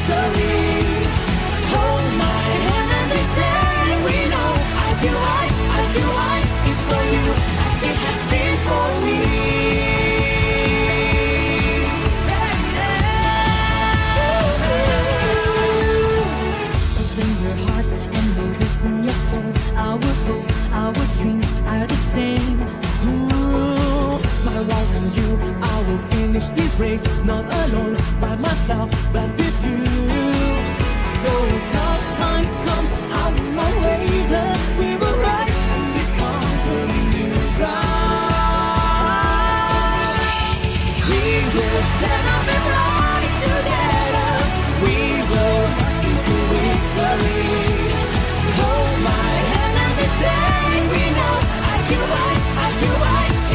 victory. Hold my hand and they say we know IQI is for you as it has been for me. Open your heart and notice in your soul. Our hopes, our dreams are the same. My life and you, I will finish this race, not alone by myself, but with you. Though tough times come out my way, we will rise and become the new God. We will stand up and rise together. We will march into victory. Hold my hand and we say we know IQI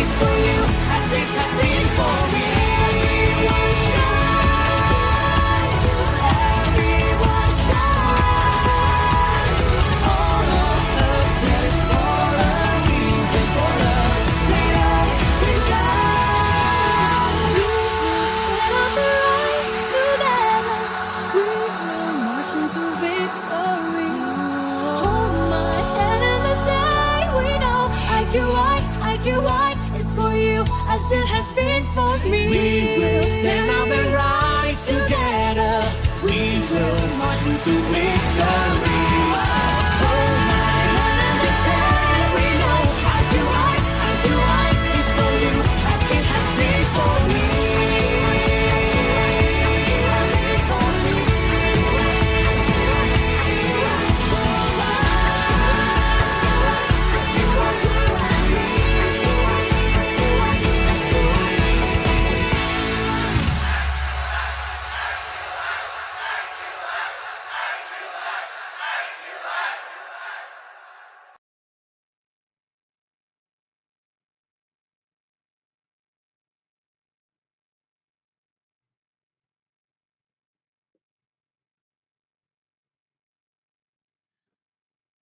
is for you as it has been for me. Everyone shine, everyone shine. All of us is for a reason, for a greater vision. We will rise together. We will march into victory. Hold my hand and we say we know IQI is for you as it has been for me. We will stand up and rise together. We will march into victory. Hold my hand and we say we know IQI is for you as it has been for me.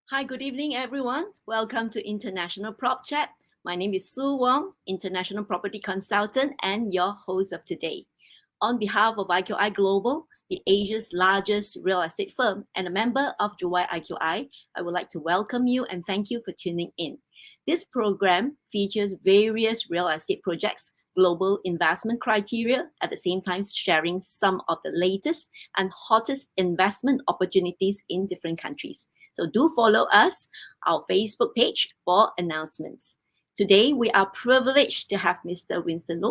Hi, good evening, everyone. Welcome to International Prop Chat. My name is Wong, International Property Consultant and your host of today. On behalf of IQI Global, the Asia's largest real estate firm and a member of Juwai IQI, I would like to welcome you and thank you for tuning in. This program features various real estate projects, global investment criteria, at the same time sharing some of the latest and hottest investment opportunities in different countries. So do follow us, our Facebook page, for announcements. Today, we are privileged to have Mr. Winston,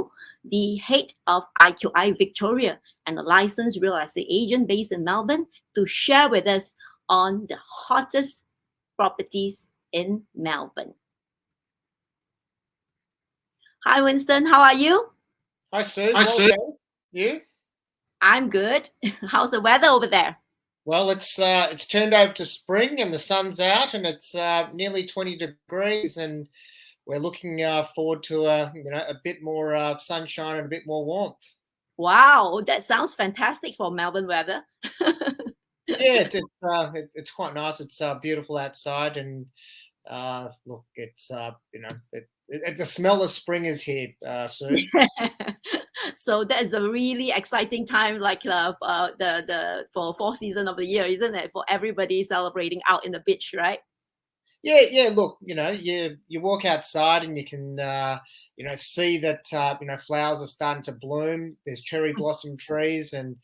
the head of IQI Victoria and a licensed real estate agent based in Melbourne, to share with us on the hottest properties in Melbourne. Hi, Winston. How are you? Hi, Sue. Well, thanks. You? I'm good. How's the weather over there? Well, it's turned over to spring and the sun's out and it's nearly 20 degrees and we're looking forward to a bit more sunshine and a bit more warmth. Wow, that sounds fantastic for Melbourne weather. Yeah, it's quite nice. It's beautiful outside and look, it's the smell of spring is here soon. So that is a really exciting time, like the for fall season of the year, isn't it? For everybody celebrating out in the beach, right? Yeah. Look, you walk outside and you can see that flowers are starting to bloom. There's cherry blossom trees and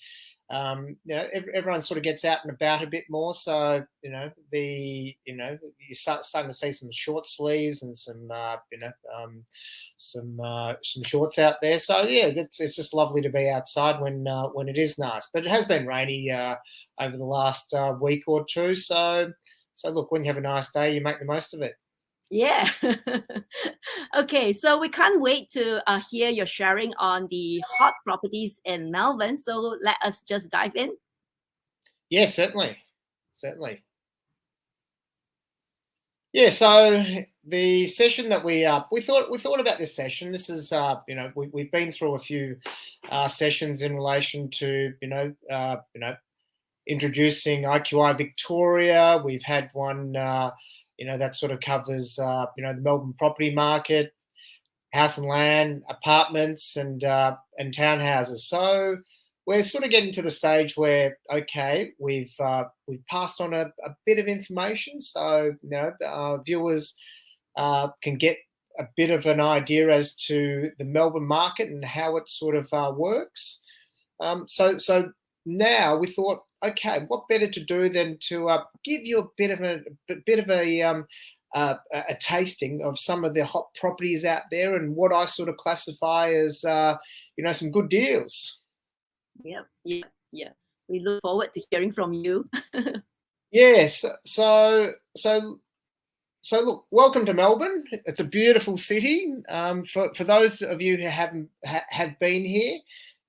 everyone sort of gets out and about a bit more. So you're starting to see some short sleeves and some shorts out there. So yeah, it's just lovely to be outside when it is nice. But it has been rainy over the last week or two. So look, when you have a nice day, you make the most of it. Yeah. Okay, so we can't wait to hear your sharing on the hot properties in Melbourne. So let us just dive in. Yeah, certainly. Yeah, so the session that we thought about this session. This is we've been through a few sessions in relation to introducing IQI Victoria. We've had one that sort of covers the Melbourne property market, house and land, apartments, and townhouses. So we're sort of getting to the stage where, okay, we've passed on a bit of information, so our viewers can get a bit of an idea as to the Melbourne market and how it sort of works. So now we thought, okay, what better to do than to give you a bit of a tasting of some of the hot properties out there and what I sort of classify as some good deals. Yeah. We look forward to hearing from you. Yes. So look, welcome to Melbourne. It's a beautiful city. For those of you who have been here,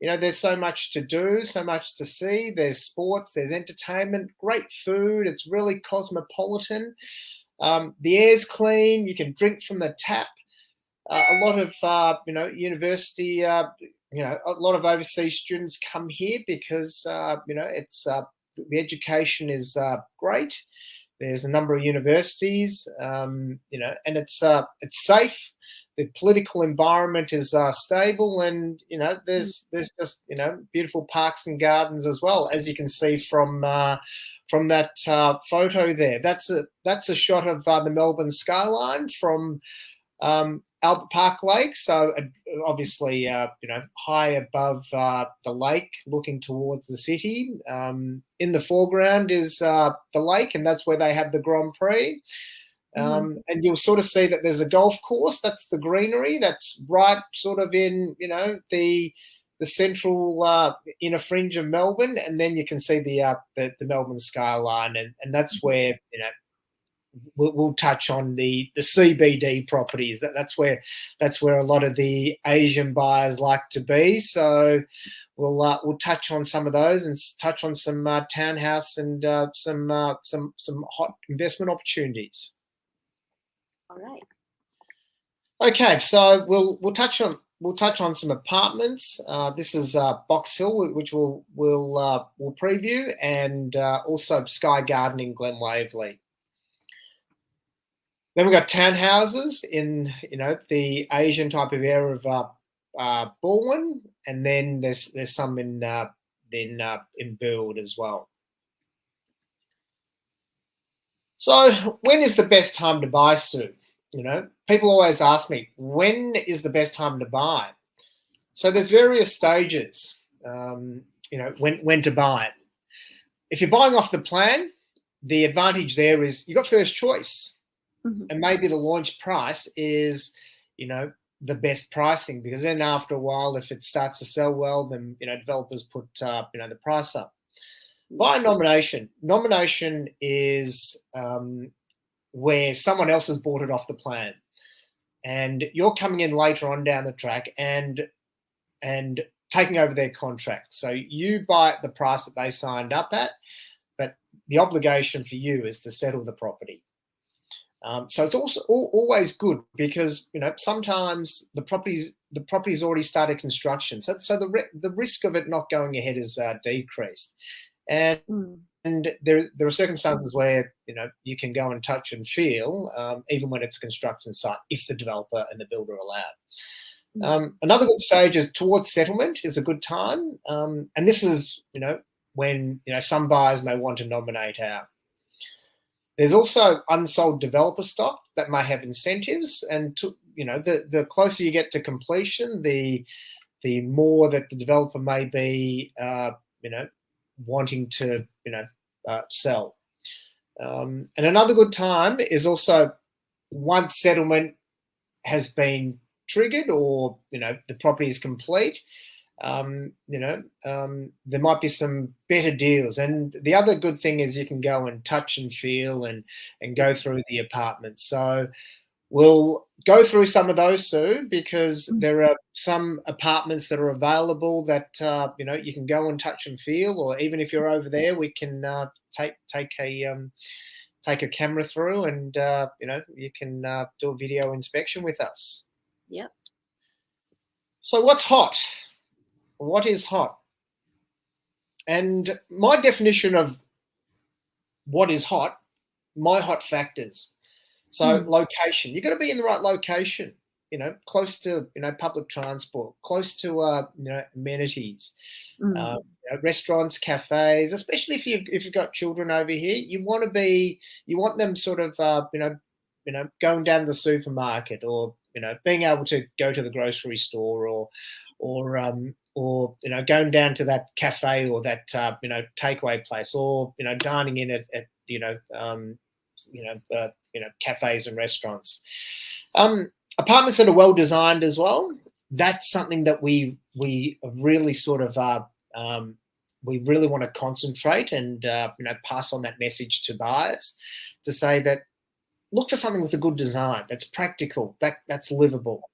there's so much to do, so much to see. There's sports, there's entertainment, great food. It's really cosmopolitan. The air's clean. You can drink from the tap. A lot of university, a lot of overseas students come here because it's the education is great. There's a number of universities, and it's safe. The political environment is stable, and there's just beautiful parks and gardens as well, as you can see from that photo there. That's a shot of the Melbourne skyline from Albert Park Lake. So obviously, high above the lake, looking towards the city. In the foreground is the lake, and that's where they have the Grand Prix. And you'll sort of see that there's a golf course. That's the greenery. That's right, sort of in the central inner fringe of Melbourne, and then you can see the Melbourne skyline, and that's where we'll touch on the CBD properties. That's where a lot of the Asian buyers like to be. So we'll touch on some of those and touch on some townhouse and some hot investment opportunities. All right. Okay, so we'll touch on some apartments. This is Box Hill, which we'll preview, and also Sky Garden in Glen Waverley. Then we've got townhouses in the Asian type of area of Baldwin, and then there's some in Build as well. So when is the best time to buy, Sue? People always ask me, when is the best time to buy? So there's various stages, when to buy it. If you're buying off the plan, the advantage there is you've got first choice. Mm-hmm. And maybe the launch price is, the best pricing, because then after a while, if it starts to sell well, then, developers put, the price up. Buy nomination. Nomination is where someone else has bought it off the plan, and you're coming in later on down the track and taking over their contract. So you buy at the price that they signed up at, but the obligation for you is to settle the property. So it's also always good because sometimes the property's already started construction, so the risk of it not going ahead is decreased, and there are circumstances where you can go and touch and feel even when it's a construction site if the developer and the builder are allowed. Another good stage is towards settlement is a good time, and this is when some buyers may want to nominate out. There's also unsold developer stock that may have incentives, and the closer you get to completion, the more that the developer may be, wanting to, sell. And another good time is also once settlement has been triggered, or the property is complete. There might be some better deals, and the other good thing is you can go and touch and feel and go through the apartment. So we'll go through some of those, Sue, because there are some apartments that are available that you can go and touch and feel, or even if you're over there, we can take a camera through, and you can do a video inspection with us. Yep. So what's hot? What is hot? And my definition of what is hot, my hot factors. So location, you've got to be in the right location. close to public transport, close to amenities, Mm. restaurants, cafes. Especially if you've got children over here, you want them sort of going down to the supermarket, or being able to go to the grocery store, or going down to that cafe, or that takeaway place, or dining in at cafes and restaurants. Apartments that are well designed as well. That's something that we really sort of we really want to concentrate and pass on that message to buyers, to say that look for something with a good design, that's practical, that's livable.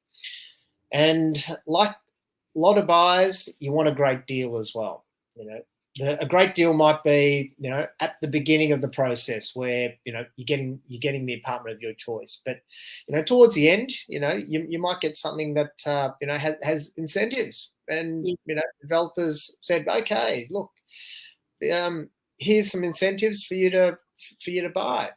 And like a lot of buyers, you want a great deal as well. A great deal might be at the beginning of the process, where you're getting the apartment of your choice. But towards the end, you might get something that has incentives, and developers said, okay, look, here's some incentives for you to buy.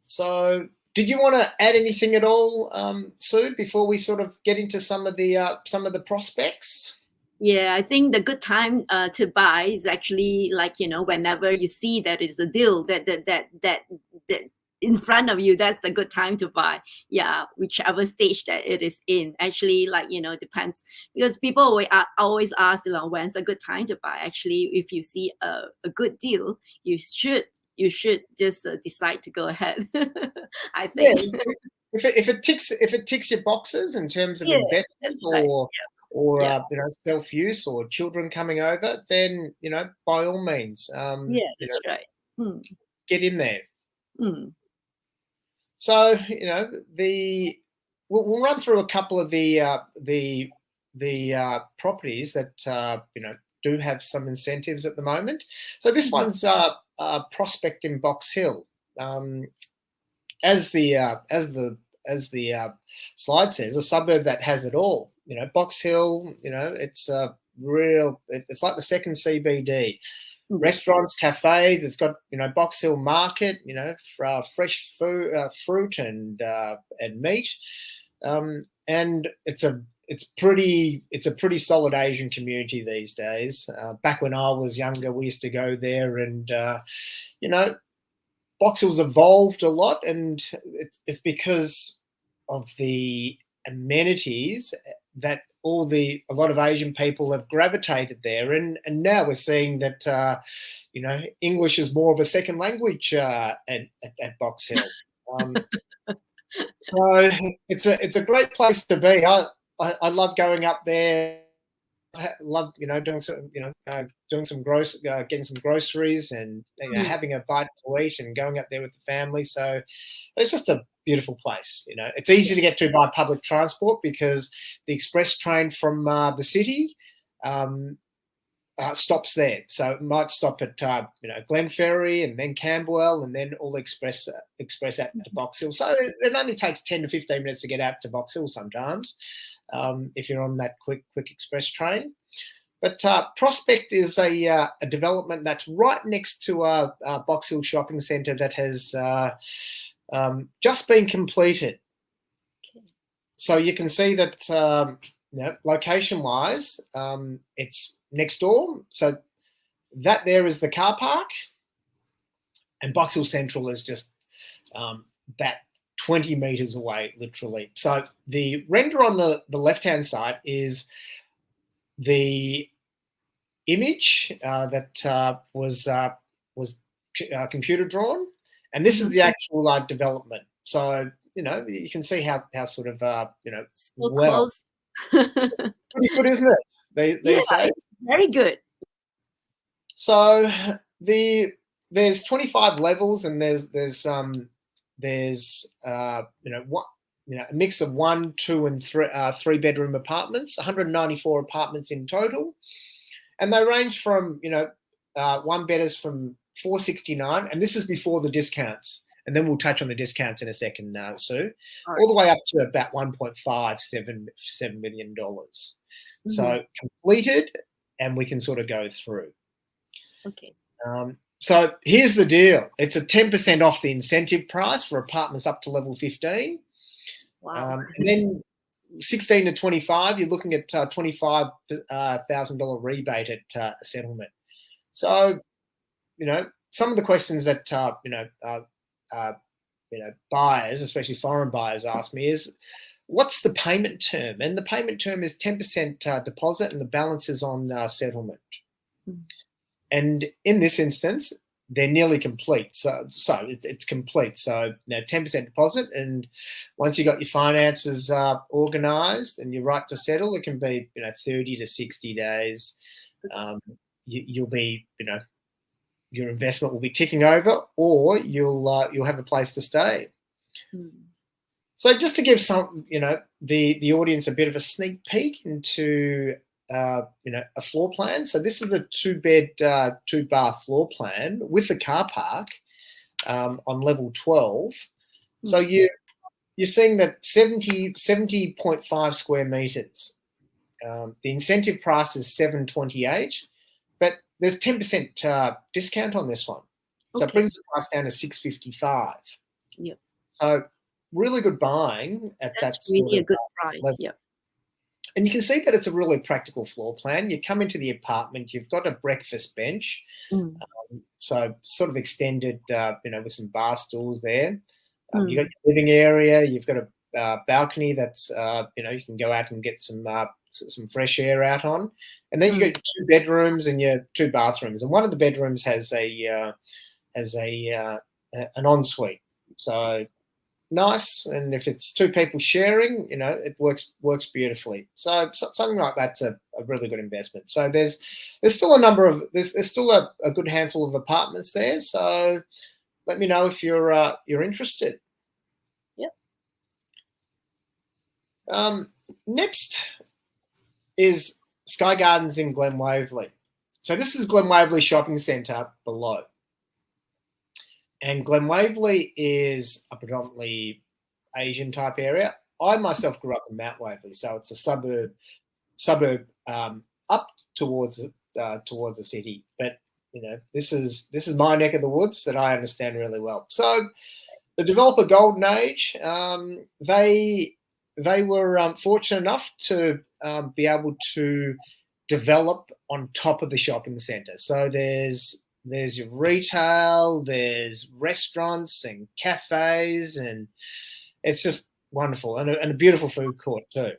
So, did you want to add anything at all, Sue, before we sort of get into some of the prospects? Yeah, I think the good time to buy is actually like, whenever you see that it's a deal that in front of you, that's the good time to buy. Yeah, whichever stage that it is in. Actually, like, depends, because people always ask, when's a good time to buy. Actually, if you see a good deal, you should just decide to go ahead. I think. Yeah, if it ticks your boxes in terms of investment, right. or self-use, or children coming over, then by all means, that's right. get in there. So we'll run through a couple of the properties that do have some incentives at the moment. So this one's Prospect in Box Hill. As the slide says, a suburb that has it all. Box Hill, it's it's like the second CBD. Restaurants, cafes. It's got Box Hill Market, fresh fruit and meat, and it's a pretty solid Asian community these days. Back when I was younger, we used to go there, and Box Hill's evolved a lot, and it's because of the amenities that a lot of Asian people have gravitated there, and now we're seeing that English is more of a second language at Box Hill. So it's a great place to be. I love going up there. I love doing some getting some groceries, and having a bite to eat, and going up there with the family. So it's just a beautiful place. It's easy to get to by public transport, because the express train from the city stops there. So it might stop at Glenferrie, and then Camberwell, and then all express out to Box Hill. So it only takes 10 to 15 minutes to get out to Box Hill sometimes, if you're on that quick express train. But Prospect is a development that's right next to a Box Hill shopping centre that has just been completed. So you can see that location-wise, it's next door. So that there is the car park, and Box Hill Central is just about 20 metres away, literally. So the render on the left-hand side is the image that was computer drawn, and this is the actual development. So you can see how sort of so close. Pretty good, isn't it? These days. It's very good. So there's 25 levels, and there's a mix of 1, 2, and 3 bedroom apartments. 194 apartments in total, and they range from one bedders from $469, and this is before the discounts. And then we'll touch on the discounts in a second, Sue. All the way up to about $1.57 million. So completed, and we can sort of go through. Okay. So here's the deal. It's a 10% off the incentive price for apartments up to level 15. Wow. And then 16 to 25, you're looking at $25,000 rebate at settlement. So, some of the questions that buyers, especially foreign buyers, ask me is, what's the payment term? And the payment term is 10% deposit, and the balance is on settlement. Mm. And in this instance, they're nearly complete. So it's complete. So 10% deposit, and once you got your finances organised and you're right to settle, it can be 30 to 60 days. You'll be your investment will be ticking over, or you'll have a place to stay. Mm. So just to give the audience a bit of a sneak peek into a floor plan. So this is a 2-bed, 2-bath floor plan with a car park on level 12. So you're seeing that 70.5 square meters. The incentive price is $728, but there's 10% discount on this one. So it brings the price down to $655. Yep. So really good buying at That's that sort really of a good price. level. Yep. And you can see that it's a really practical floor plan. You come into the apartment, you've got a breakfast bench, so sort of extended, with some bar stools there. You've got your living area, you've got a balcony that's, you can go out and get some fresh air out on. And then you got 2 bedrooms and your 2 bathrooms. And one of the bedrooms has an ensuite. So nice, and if it's 2 people sharing, it works beautifully. So something like that's a really good investment. So there's still there's still a good handful of apartments there. So let me know if you're interested. Yep. Next is Sky Gardens in Glen Waverley. So this is Glen Waverley Shopping Centre below. And Glen Waverley is a predominantly Asian type area. I myself grew up in Mount Waverley, so it's a suburb up towards the city. But this is my neck of the woods that I understand really well. So the developer Golden Age, they were fortunate enough to be able to develop on top of the shopping centre. So there's your retail, there's restaurants and cafes, and it's just wonderful, and a beautiful food court too.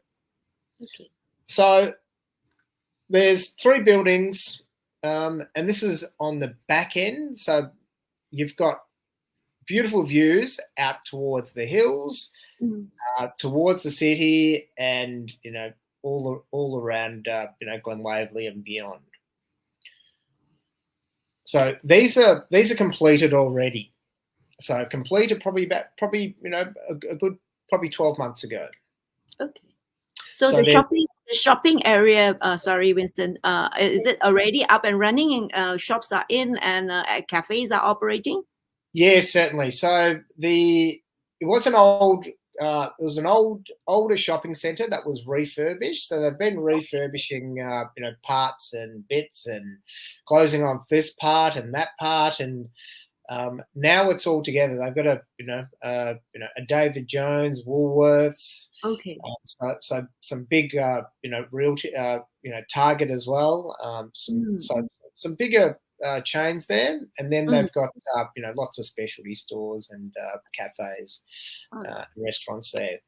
Okay. So there's 3 buildings, and this is on the back end. So you've got beautiful views out towards the hills, towards the city, and all around Glen Waverley and beyond. So these are completed already. So completed probably a good 12 months ago. Okay. So the shopping area, sorry, Winston, is it already up and running, and shops are in, and cafes are operating? Yes, certainly. So it was an older shopping centre that was refurbished. So they've been refurbishing, parts and bits, and closing on this part and that part, and now it's all together. They've got a David Jones, Woolworths. Okay. So some big, realty, Target as well. Some bigger chains there, and then they've got lots of specialty stores and cafes, and restaurants there.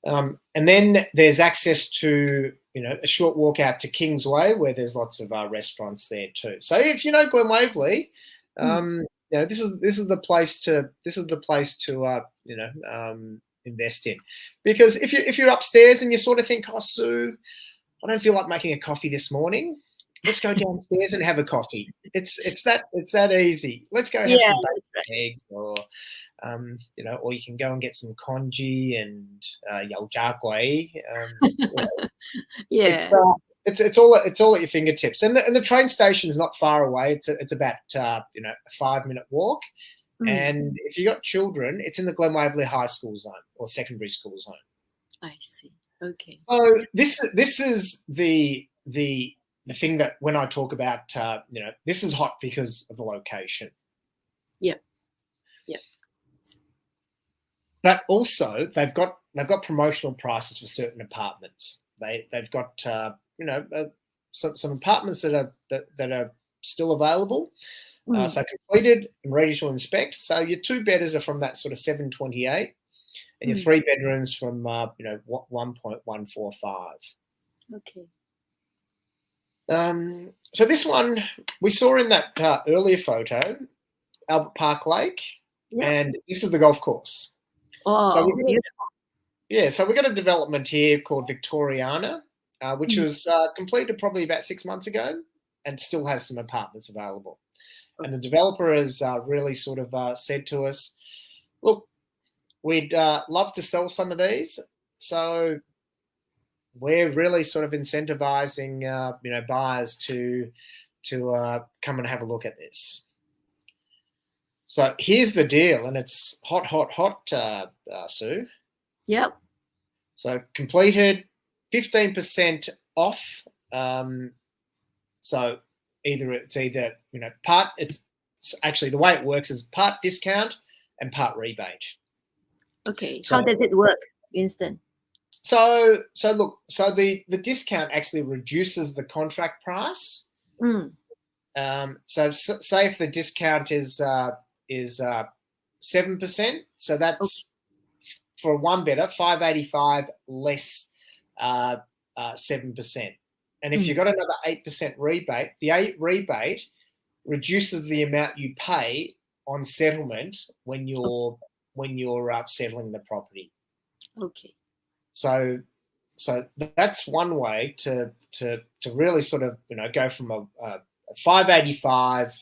And then there's access to a short walk out to Kingsway, where there's lots of restaurants there too. So if you know Glen Waverley, this is the place to invest in, because if you're upstairs and you sort of think, oh Sue, I don't feel like making a coffee this morning, let's go downstairs and have a coffee. It's that easy. Let's go have some bacon eggs, or or you can go and get some congee and yao jia gui. It's all at your fingertips, and the train station is not far away. It's about a 5-minute walk, and if you got children, it's in the Glen Waverley High School zone or secondary school zone. I see. Okay. So this is the thing that when I talk about this is hot because of the location. Yep. but also they've got promotional prices for certain apartments. They've got some apartments that are still available. So completed and ready to inspect. So your 2-bedders are from that sort of 728, and your 3-bedrooms from 1.145. Okay. So this one we saw in that earlier photo, Albert Park Lake, and this is the golf course. Oh, so beautiful. So we've got a development here called Victoriana, which was completed probably about 6 months ago, and still has some apartments available. And the developer has really sort of said to us, look, we'd love to sell some of these. So we're really sort of incentivizing, buyers to come and have a look at this. So here's the deal, and it's hot, Sue. Yep. So completed, 15% off. So it's either part. It's actually the way it works is part discount and part rebate. Okay. So how does it work, Winston? So the discount actually reduces the contract price. So say if the discount is 7%, so that's for a 1-bedder, $585 less 7%. And if you've got another 8% rebate, the 8 rebate reduces the amount you pay on settlement when you're settling the property. Okay. So that's one way to really sort of go from a 585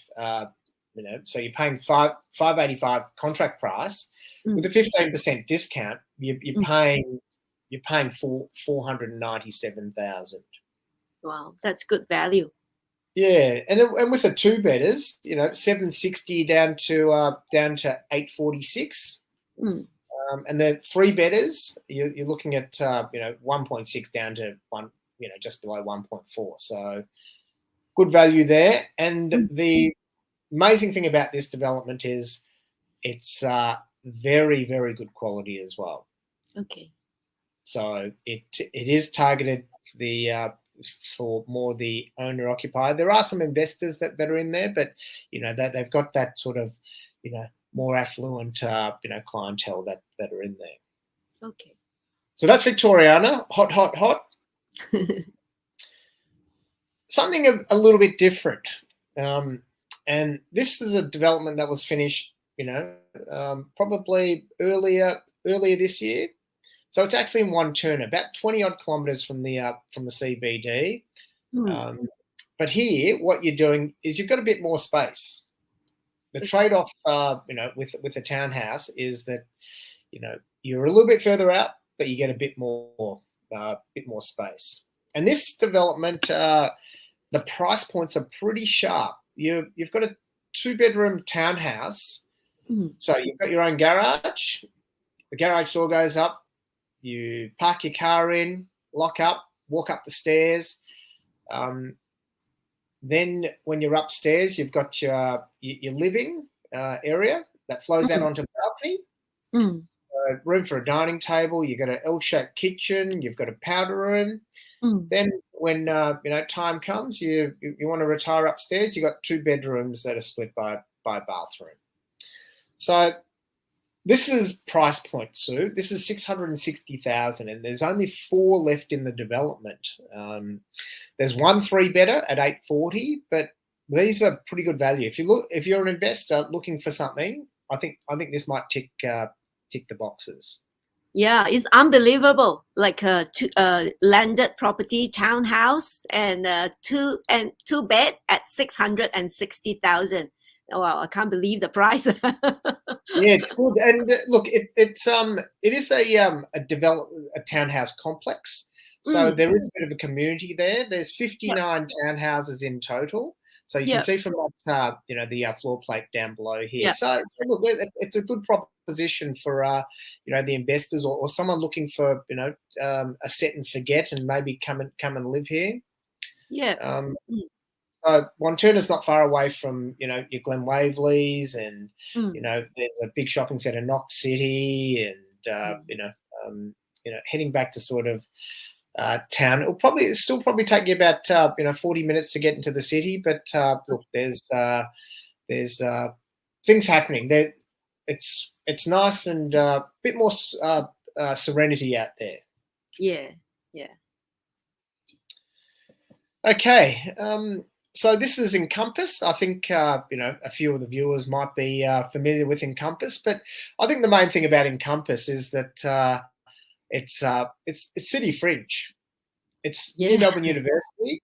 so you're paying $585 contract price with a 15% discount. You're paying $497,000. Wow, that's good value. Yeah, and with the 2-bedders, 760 down to 846. And the 3-bedders, you're looking at 1.6 down to just below 1.4. So good value there. And the amazing thing about this development is it's very, very good quality as well. Okay. So it is targeted for more the owner occupier. There are some investors that are in there, but that they've got that sort of more affluent clientele that are in there. Okay. So that's Victoriana, hot. Something a little bit different, and this is a development that was finished probably earlier this year. So it's actually in one turn, about 20 odd kilometres from the CBD. But here, what you're doing is you've got a bit more space. The trade-off, with a townhouse is that, you're a little bit further out, but you get a bit more space. And this development, the price points are pretty sharp. You've got a 2-bedroom townhouse, so you've got your own garage. The garage door goes up. You park your car in, lock up, walk up the stairs. Then when you're upstairs, you've got your living area that flows out onto the balcony. Room for a dining table. You've got an L-shaped kitchen. You've got a powder room. Then when time comes, you want to retire upstairs. You've got 2 bedrooms that are split by bathroom. So this is price point, Sue. This is $660,000, and there's only 4 left in the development. There's one 3-bedder at $840, but these are pretty good value. If you're an investor looking for something, I think this might tick the boxes. Yeah, it's unbelievable. Like a landed property townhouse and 2-bed at $660,000. Wow, I can't believe the price. Yeah, it's good. And look, it is a townhouse complex. So there is a bit of a community there. There's 59 townhouses in total. So you can see from that, the floor plate down below here. So look, it's a good proposition for the investors or someone looking for a set and forget and maybe come and live here. Yeah. So Wantuna's not far away from, you know, your Glen Waveleys, and Mm. you know, there's a big shopping centre, Knox City, and you know, heading back to sort of town. It'll still probably take you about 40 minutes to get into the city, but look, there's things happening there. It's nice and a bit more serenity out there. Yeah, yeah. Okay, so this is Encompass. I think you know, a few of the viewers might be familiar with Encompass, but I think the main thing about Encompass is that it's city fringe. It's near Yeah. Melbourne University,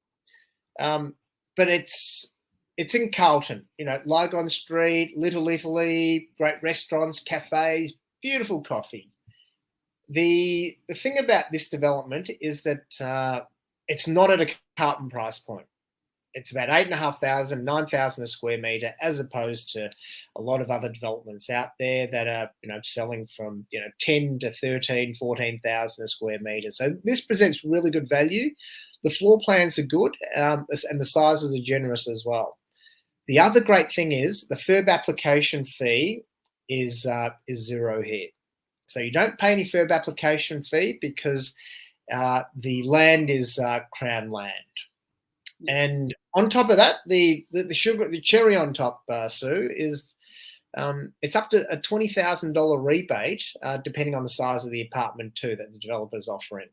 but it's in Carlton. You know, Lygon Street, Little Italy, great restaurants, cafes, beautiful coffee. The thing about this development is that it's not at a Carlton price point. It's about 8,500, 9,000 a square metre, as opposed to a lot of other developments out there that are, you know, selling from, you know, 10 to 13, 14,000 a square metre. So this presents really good value. The floor plans are good, and the sizes are generous as well. The other great thing is the FIRB application fee is zero here. So you don't pay any FIRB application fee because the land is Crown land. And on top of that, the cherry on top, Sue, is it's up to a $20,000 rebate, depending on the size of the apartment too, that the developer's offering.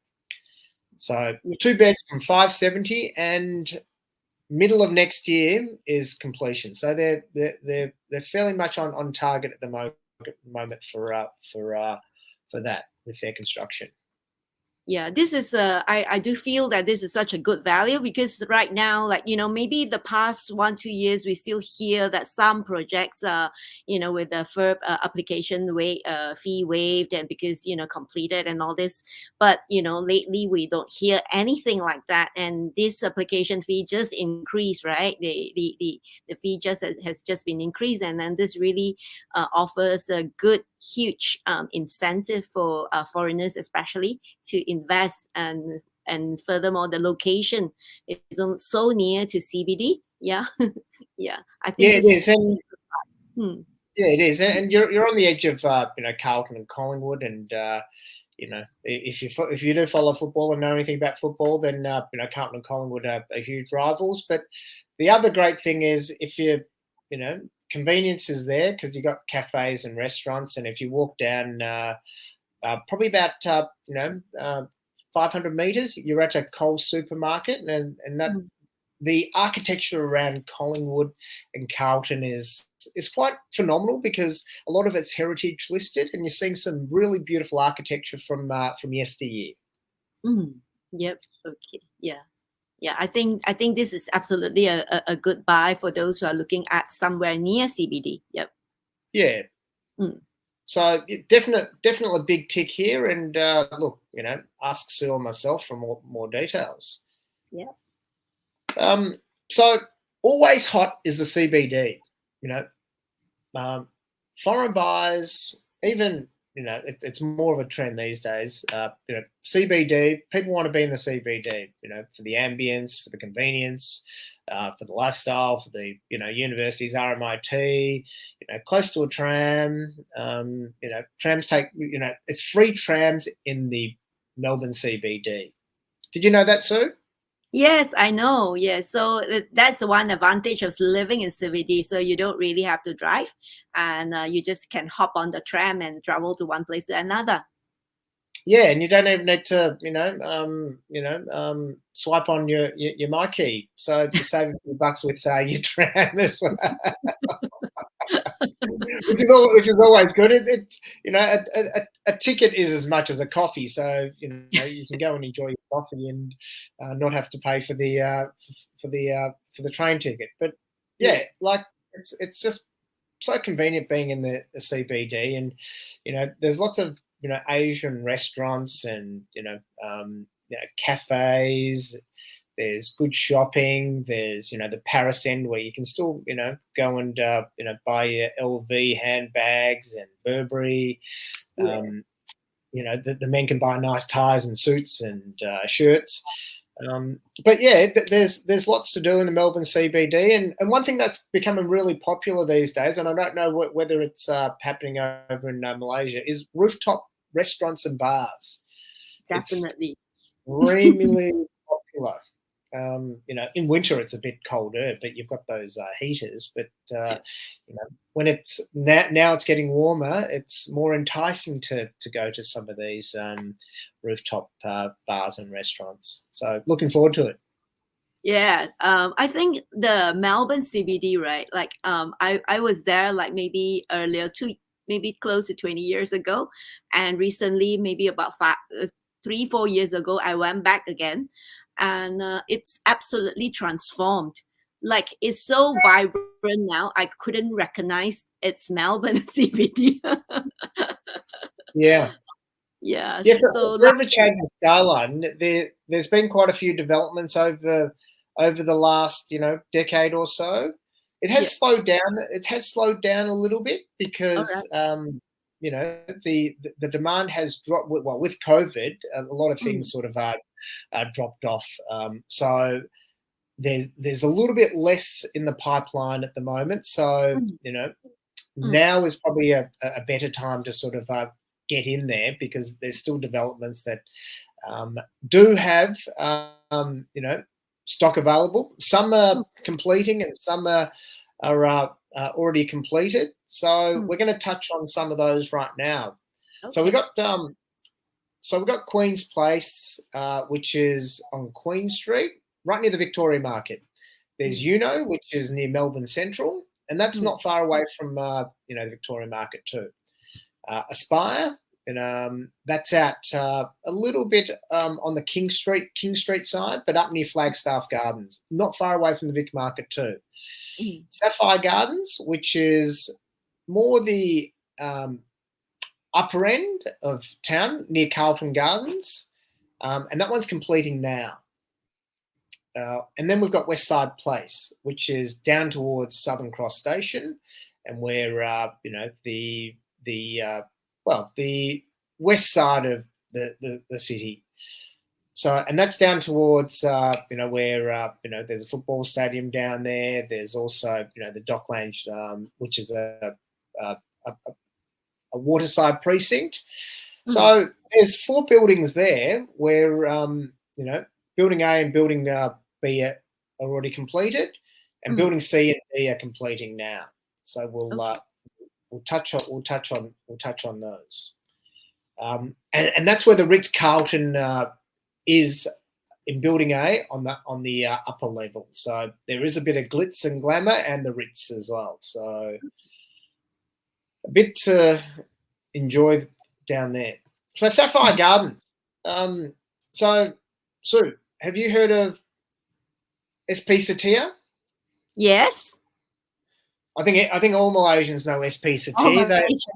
So 2 beds from 570, and middle of next year is completion. So they're fairly much on target at the moment for that with their construction. Yeah, this is I do feel that this is such a good value, because right now, like, you know, maybe the past 1-2 years we still hear that some projects you know, with the FIRB application fee waived, and because, you know, completed and all this, but you know, lately we don't hear anything like that, and this application fee just increased, right? The fee just has just been increased, and then this really offers a good huge incentive for foreigners especially to invest, and furthermore the location is so near to CBD. Yeah. Yeah, I think Yeah, it is. And yeah, it is, and you're on the edge of you know, Carlton and Collingwood, and you know, if you do follow football and know anything about football, then you know, Carlton and Collingwood are huge rivals. But the other great thing is, if you know, convenience is there because you've got cafes and restaurants, and if you walk down probably about 500 meters, you're at a Coles supermarket, and that the architecture around Collingwood and Carlton is quite phenomenal, because a lot of it's heritage listed, and you're seeing some really beautiful architecture from yesteryear. Yep. Okay. Yeah. Yeah, I think this is absolutely a good buy for those who are looking at somewhere near CBD. Yep. Yeah. So definitely a big tick here, and look, you know, ask Sue or myself for more details. Yeah. So always hot is the CBD. You know, foreign buyers, even, you know, it's more of a trend these days. You know, CBD, people want to be in the CBD. You know, for the ambience, for the convenience, for the lifestyle, for the, you know, universities, RMIT. You know, close to a tram. You know, trams take. You know, it's free trams in the Melbourne CBD. Did you know that, Sue? Yes, I know. Yes, so that's the one advantage of living in CBD. So you don't really have to drive, and you just can hop on the tram and travel to one place to another. Yeah, and you don't even need to, swipe on your my key. So you save a few bucks with your tram as well, which is always good. You know, a ticket is as much as a coffee, so you know, you can go and enjoy your coffee and not have to pay for the train ticket. But yeah, like it's just so convenient being in the CBD, and you know, there's lots of, you know, Asian restaurants, and you know, cafes. There's good shopping. There's, you know, the Paris end where you can still, you know, go and buy your LV handbags and Burberry. You know, the men can buy nice ties and suits and shirts. But yeah, there's lots to do in the Melbourne CBD, and one thing that's becoming really popular these days, and I don't know whether it's happening over in Malaysia, is rooftop restaurants and bars. Definitely. It's extremely popular. In winter it's a bit colder, but you've got those heaters. But when it's now it's getting warmer, it's more enticing to go to some of these rooftop bars and restaurants. So looking forward to it. Yeah, I think the Melbourne CBD, right? Like, I was there like maybe earlier, maybe close to 20 years ago, and recently, maybe about 3-4 years ago, I went back again, and it's absolutely transformed. Like, it's so vibrant now, I couldn't recognize it's Melbourne CBD. Yeah. Yeah, Yeah, so for ever changing skyline, there's been quite a few developments over the last decade or so. It has yeah, slowed down. It has slowed down a little bit all because right. the demand has dropped. Well, with COVID, a lot of Mm, things sort of dropped off. So there's a little bit less in the pipeline at the moment. So mm, mm, now is probably a better time to sort of get in there, because there's still developments that do have stock available. Some mm, are completing and some are already completed. So mm. we're going to touch on some of those right now. So we Okay. got we've got Queen's Place, which is on Queen Street, right near the Victoria Market. There's Mm, which is near Melbourne Central, and that's mm, not far away from the Victoria Market too. Aspire, and that's at a little bit on the King Street side, but up near Flagstaff Gardens, not far away from the Vic Market too. mm. Sapphire Gardens, which is more the upper end of town near Carlton Gardens, and that one's completing now. And then we've got Westside Place, which is down towards Southern Cross Station, and where the west side of the city. So, and that's down towards where there's a football stadium down there. There's also the Docklands, which is a, a, a waterside precinct. Mm, So there's 4 buildings there where building A and building B are already completed, and mm. building C and D are completing now. So Okay. we'll touch on those. And that's where the Ritz Carlton is in Building A on the upper level. So there is a bit of glitz and glamour, and the Ritz as well. So a bit to enjoy down there. So Sapphire Gardens. So Sue, have you heard of SP-The? Yes. I think all Malaysians know Oh, SP-The.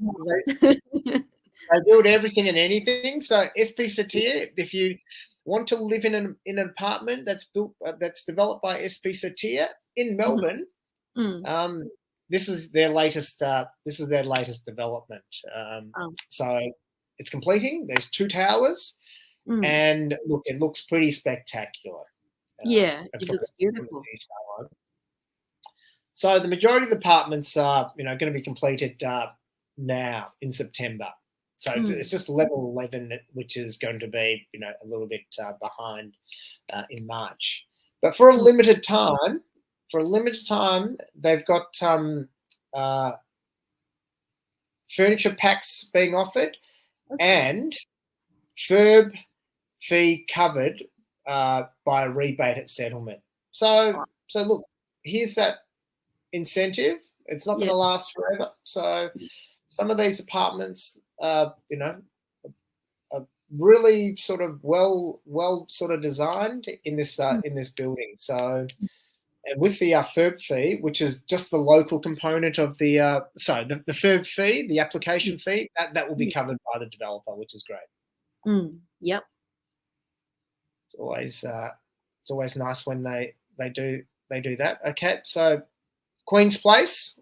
Malaysia. They build everything and anything. So SP-The, if you want to live in an apartment that's developed by SP-The in Mhm. Melbourne, Mm. this is their latest development. Oh. So it's completing. There's 2 towers, Mm. and look, it looks pretty spectacular. Yeah, it From looks the beautiful. city skyline. So the majority of the apartments are, going to be completed now in September. So Mm. it's just level 11, which is going to be, a little bit behind in March. But for a Mm. limited time, they've got furniture packs being offered, Okay. and FIRB fee covered by a rebate at settlement. So Wow. look, here's that incentive. It's not going Yeah. to last forever. So some of these apartments, are really sort of well sort of designed in this Mm. building. So, and with the FIRB fee, which is just the local component of the the FIRB fee, the Mm. application fee, that will be Mm. covered by the developer, which is great. Mm. Yep. It's always nice when they do that. Okay, so Queen's Place,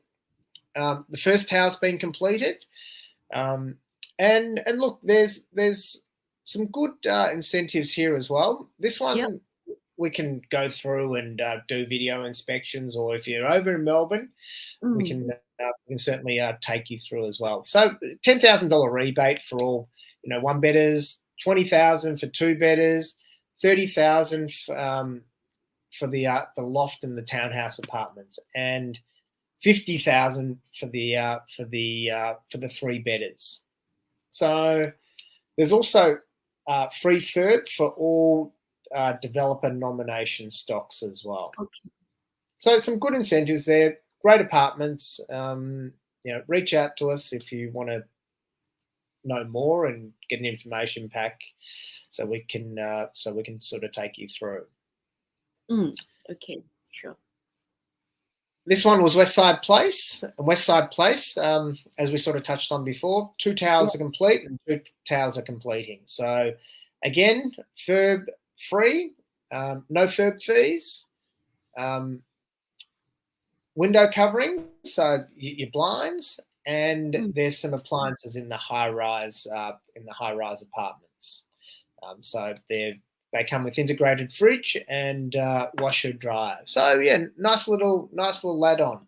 the first tower's been completed, and look, there's some good incentives here as well. This Yep. one, we can go through and do video inspections, or if you're over in Melbourne, we can certainly take you through as well. So $10,000 rebate for all, one bedders, 20,000 for two bedders, 30,000 for the loft and the townhouse apartments, and 50,000 for the three bedders. So there's also free FIRB for all developer nomination stocks as well. Okay. So some good incentives there. Great apartments. Reach out to us if you want to know more and get an information pack, so we can sort of take you through. Okay, sure. This one was Westside Place. Westside Place, as we sort of touched on before, 2 towers are complete and 2 towers are completing. So again, FIRB free, no FIRB fees, window covering, so your blinds, and there's some appliances in the high-rise apartments. So they come with integrated fridge and washer dryer. So yeah, nice little add-on.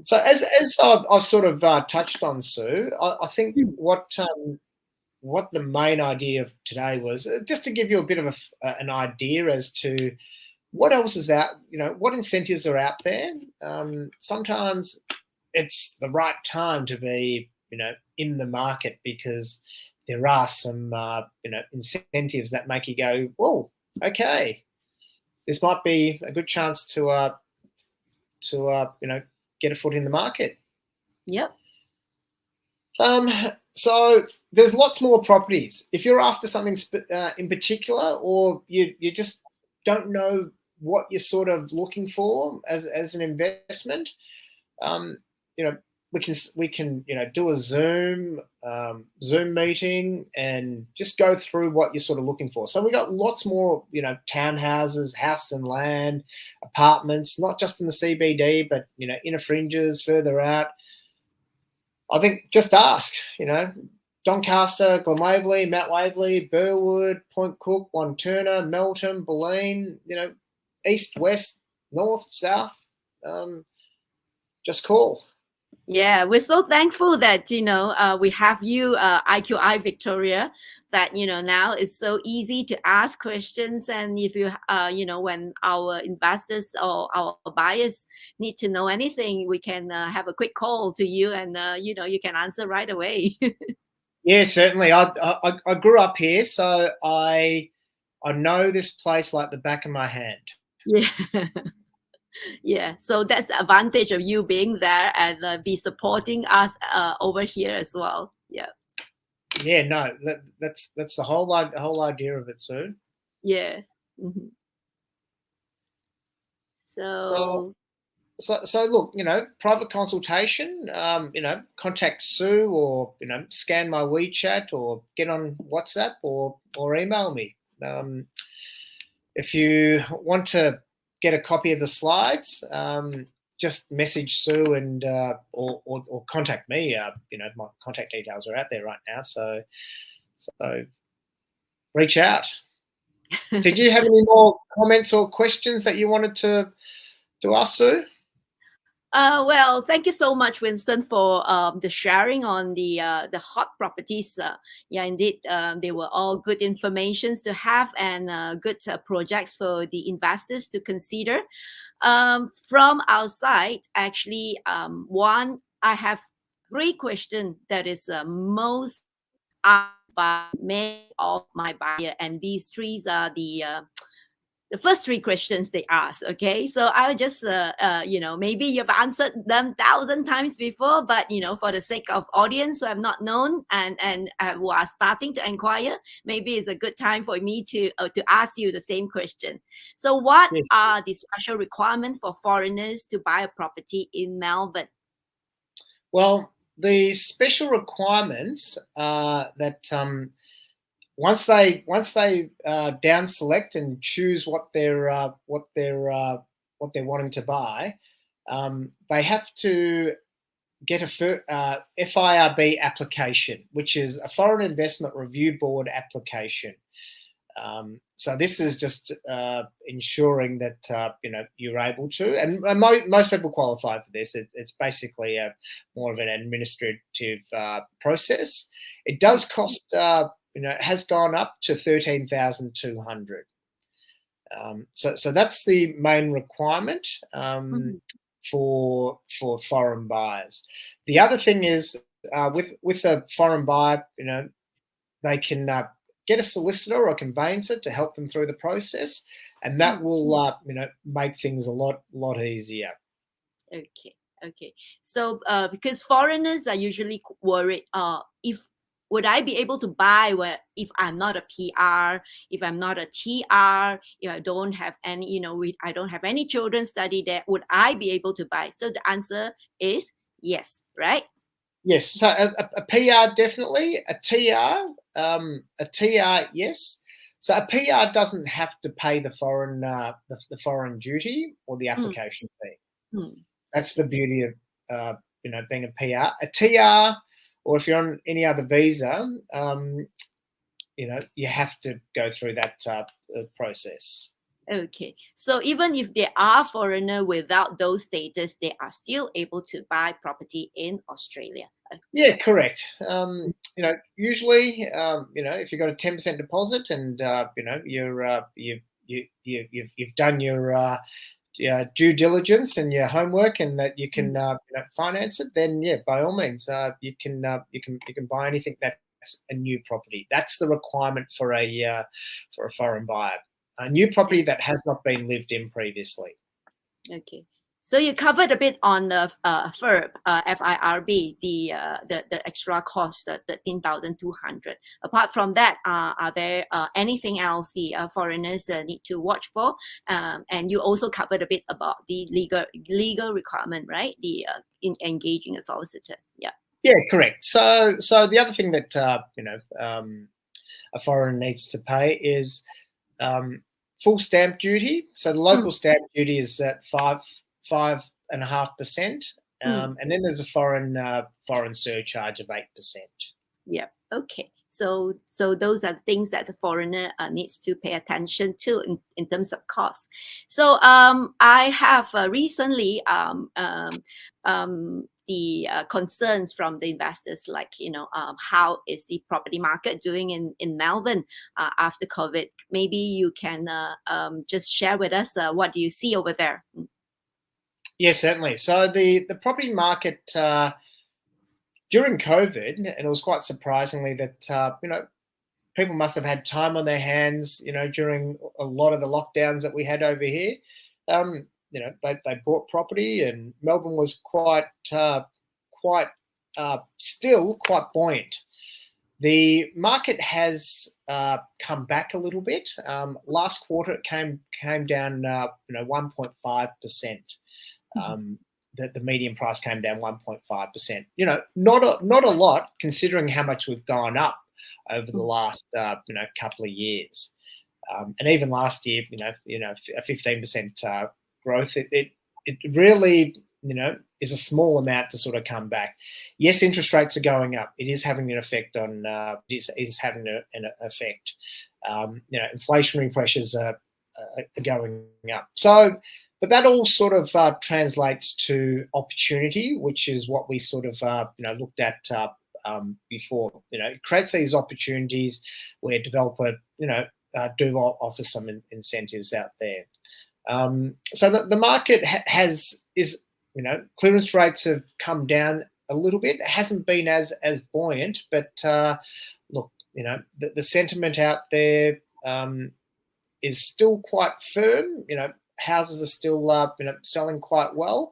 So as I've sort of touched on, Sue, I think what the main idea of today was just to give you a bit of an idea as to what else is out, what incentives are out there. Sometimes it's the right time to be, in the market, because there are some, incentives that make you go, "Whoa, okay, this might be a good chance to get a foot in the market." Yep. So there's lots more properties. If you're after something in particular, or you just don't know what you're sort of looking for as an investment, we can do a Zoom meeting and just go through what you're sort of looking for. So we got lots more, townhouses, house and land, apartments, not just in the CBD, but inner fringes, further out. I think just ask, Doncaster, Glenwaverley, Mount Waverley, Burwood, Point Cook, Wanturna, Melton, Bulleen, east, west, north, south. Just call. Yeah, we're so thankful that we have you, IQI Victoria, that now it's so easy to ask questions, and if you when our investors or our buyers need to know anything, we can have a quick call to you, and you can answer right away. Yeah, certainly. I grew up here, so I know this place like the back of my hand. Yeah. Yeah, so that's the advantage of you being there and be supporting us over here as well. Yeah. Yeah, no, that's the whole idea of it, Sue. Yeah. Mm-hmm. So look, private consultation. Contact Sue, or scan my WeChat, or get on WhatsApp, or email me. If you want to get a copy of the slides, just message Sue and or contact me. My contact details are out there right now, so reach out. Did you have any more comments or questions that you wanted to ask, Sue? Well, thank you so much, Winston, for the sharing on the hot properties. Yeah, indeed, they were all good informations to have, and good projects for the investors to consider. From our side, actually, one, I have 3 questions that is most asked by many of my buyer, and these 3 are the first 3 questions they ask. Okay, so I'll just maybe you've answered them 1,000 times before, but for the sake of audience who have not known and who are starting to inquire, maybe it's a good time for me to ask you the same question. So what are the special requirements for foreigners to buy a property in Melbourne? Well, the special requirements are that once they down select and choose what they're wanting to buy, they have to get a FIRB application, which is a Foreign Investment Review Board application. So this is just ensuring that you're able to, and most people qualify for this. It's basically more of an administrative process. It does cost, it has gone up to 13,200. So that's the main requirement for foreign buyers. The other thing is with a foreign buyer, they can get a solicitor or a conveyancer to help them through the process, and that will make things a lot easier. Okay. So because foreigners are usually worried, if would I be able to buy if I'm not a PR, if I'm not a TR, if I don't have any, I don't have any children study there, would I be able to buy? So the answer is yes, right? Yes. So a PR definitely, a TR, yes. So a PR doesn't have to pay the foreign the foreign duty or the application fee. That's the beauty of being a PR. A TR, or if you're on any other visa, you have to go through that process. Okay, so even if they are foreigner without those status, they are still able to buy property in Australia. Yeah, correct. Usually, if you've got a 10% deposit and you've done your due diligence and your homework, and that you can finance it, then yeah, by all means, you can buy anything that's a new property. That's the requirement for a foreign buyer. A new property that has not been lived in previously. Okay, so you covered a bit on the FIRB, FIRB, the extra cost, the 13,200. Apart from that, are there anything else the foreigners need to watch for? And you also covered a bit about the legal requirement, right? The in engaging a solicitor. Yeah. Yeah, correct. So the other thing that a foreigner needs to pay is full stamp duty. So the local stamp duty is at 5.5%, and then there's a foreign surcharge of 8%. Yeah. Okay. So those are things that the foreigner needs to pay attention to in terms of cost. So I have recently the concerns from the investors, like how is the property market doing in Melbourne after COVID? Maybe you can just share with us what do you see over there? Yes, certainly. So the property market during COVID, and it was quite surprisingly that people must have had time on their hands, during a lot of the lockdowns that we had over here. They bought property, and Melbourne was still quite buoyant. The market has come back a little bit. Last quarter, it came down 1.5%. The median price came down 1.5%. Not a lot considering how much we've gone up over the last couple of years. And even last year, a 15% growth. It really is a small amount to sort of come back. Yes, interest rates are going up. It is having an effect on. Is having an effect. Inflationary pressures are going up. So. But that all sort of translates to opportunity, which is what we sort of looked at before. It creates these opportunities where developer do offer some incentives out there. So the market clearance rates have come down a little bit. It hasn't been as buoyant, but look, the sentiment out there is still quite firm. Houses are still selling quite well.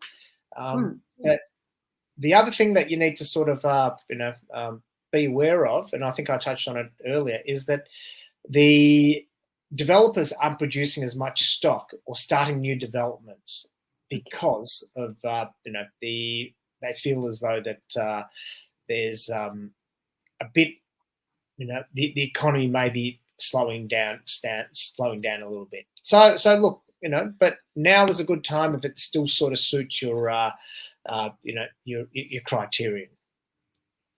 But the other thing that you need to sort of be aware of, and I think I touched on it earlier, is that the developers aren't producing as much stock or starting new developments because of they feel as though that there's a bit the economy may be slowing down a little bit. So look. But now is a good time if it still sort of suits your, your criterion.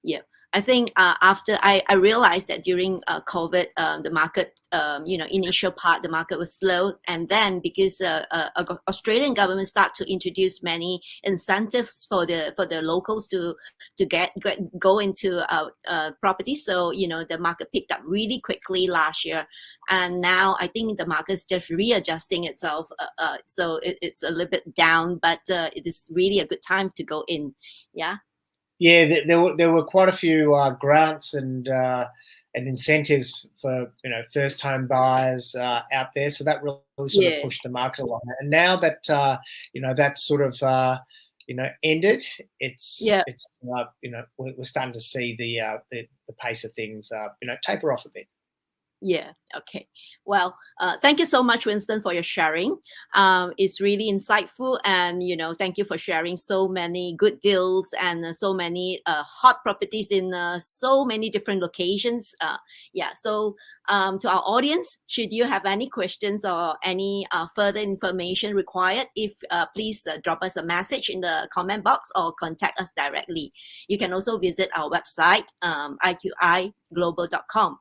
Yeah. I think after I realized that during COVID, the market, initial part, the market was slow. And then because Australian government start to introduce many incentives for the locals to go into property. So, the market picked up really quickly last year. And now I think the market's just readjusting itself. So it's a little bit down, but it is really a good time to go in. Yeah. Yeah, there were quite a few grants and incentives for first home buyers out there, so that really sort of pushed the market along. And now that that's sort of ended, it's we're starting to see the pace of things taper off a bit. Yeah. Okay. Well, thank you so much, Winston, for your sharing. It's really insightful, and thank you for sharing so many good deals and so many hot properties in so many different locations. So to our audience, should you have any questions or any further information required, please drop us a message in the comment box or contact us directly. You can also visit our website, iqiglobal.com.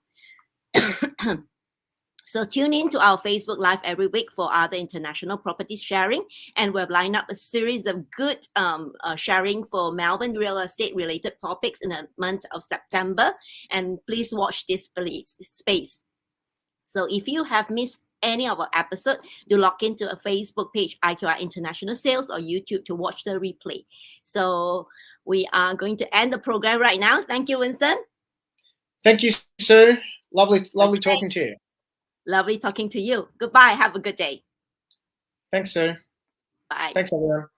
So tune in to our Facebook Live every week for other international property sharing, and we've lined up a series of good sharing for Melbourne real estate related topics in the month of September. And please watch this space. So if you have missed any of our episode, do log into a Facebook page, IQI International Sales, or YouTube to watch the replay. So we are going to end the program right now. Thank you, Winston. Thank you, Sue. Lovely talking to you. Lovely talking to you. Goodbye. Have a good day. Thanks, Sue. Bye. Thanks, everyone.